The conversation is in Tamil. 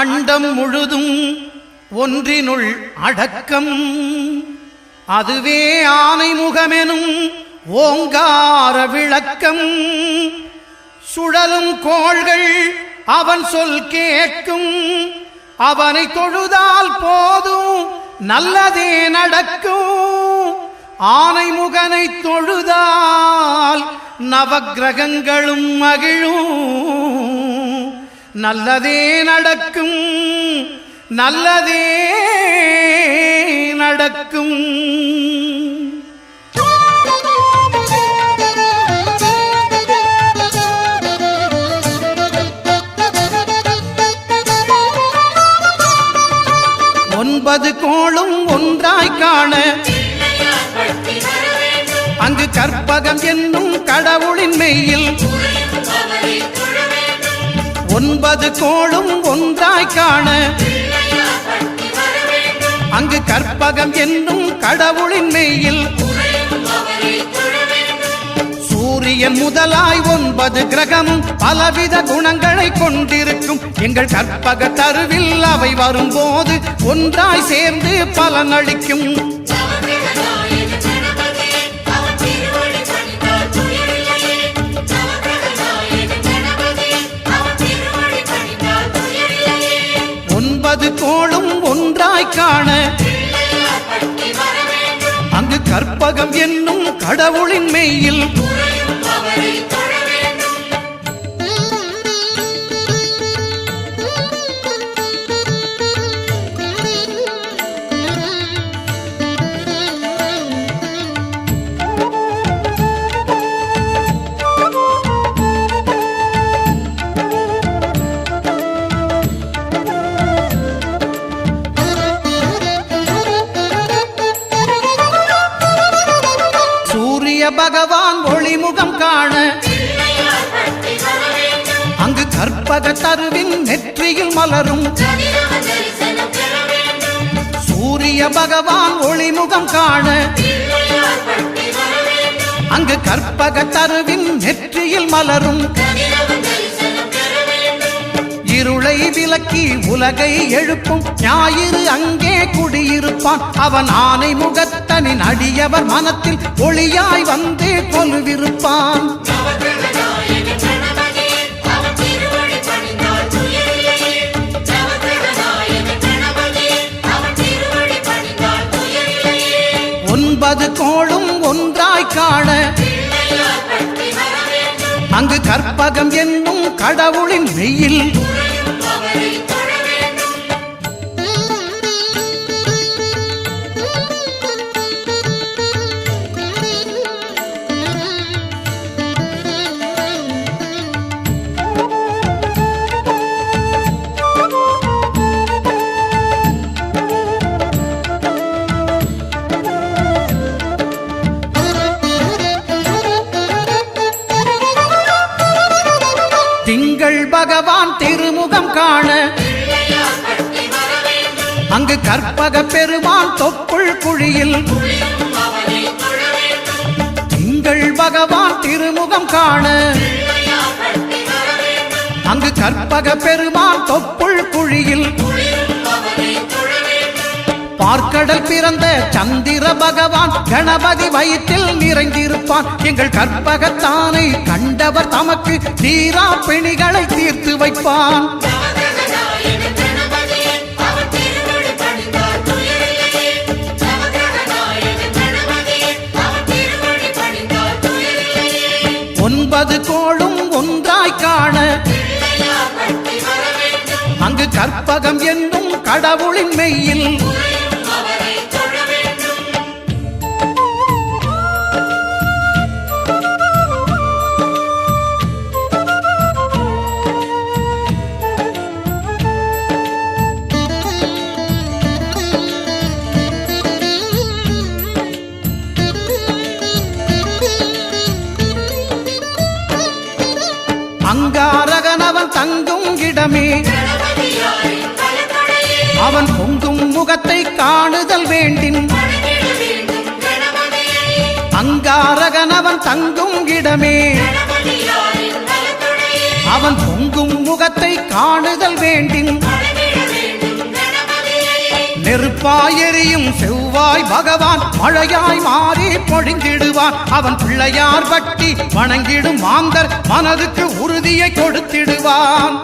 அண்டம் முழுதும் ஒன்றினுள் அடக்கம். அதுவே ஆனைமுகமெனும் ஓங்கார விளக்கம். சுழலும் கோள்கள் அவன் சொல் கேட்கும். அவனை தொழுதால் போதும் நல்லதே நடக்கும். ஆனைமுகனை தொழுதால் நவக்கிரகங்களும் மகிழும். நல்லதே நடக்கும், நல்லதே நடக்கும். ஒன்பது கோளும் ஒன்றாய் காண அங்கு கற்பகம் என்னும் கடவுளின் மெய்யில். ஒன்பது கோளும் ஒன்றாய் காண அங்கு கற்பகம் என்னும் கடவுளின் மெய்யில். சூரியன் முதலாய் 9 கிரகமும் பலவித குணங்களை கொண்டிருக்கும். எங்கள் கற்பக தருவில் அவை வரும்போது ஒன்றாய் சேர்ந்து பலனளிக்கும். ஒன்பது கோளும் ஒன்றாய் காண அங்கு கற்பகம் என்னும் கடவுளின் மெய்யில். பகவான் ஒளிமுகம் காண அங்கு கற்பக தருவின் நெற்றியில் மலரும். சூரிய பகவான் ஒளிமுகம் காண அங்கு கற்பக தருவின் நெற்றியில் மலரும். இருளை விலக்கி உலகை எழுப்பும் ஞாயிறு அங்கே குடியிருப்பான். அவன் ஆனை முகத்தனின் அடியவர் மனத்தில் ஒளியாய் வந்து கொலுவிருப்பான். ஒன்பது கோளும் ஒன்றாய் காண அங்கு கற்பகம் என்னும் கடவுளின் மெய்யில். திங்கள் பகவான் திருமுகம் காண அங்கு கற்பக பெருமான் தொப்புள் குழியில். திங்கள் பகவான் திருமுகம் காண அங்கு கற்பக பெருமான் தொப்புள் குழியில். பார்க்கடல் பிறந்த சந்திர பகவான் கணபதி வயிற்றில் நிறைந்திருப்பான். எங்கள் கற்பகத்தானை கண்டவர் தமக்கு தீரா பிணிகளை தீர்த்து வைப்பான். ஒன்பது கோளும் ஒன்றாய் காண அங்கு கற்பகம் என்னும் கடவுளின் மெய்யில். அங்காரகனவன் தங்கும் இடமே அவன் பொங்கும் முகத்தை காணுதல் வேண்டின். அங்காரகனவன் தங்கும் இடமே அவன் பொங்கும் முகத்தை காணுதல் வேண்டின். நெருப்பாயெறியும் செவ்வாய் பகவான் மழையாய் மாறி பொழிந்திடுவான். அவன் பிள்ளையார் பட்டி வணங்கிடும் மாந்தர் மனதுக்கு உறுதியை கொடுத்திடுவான்.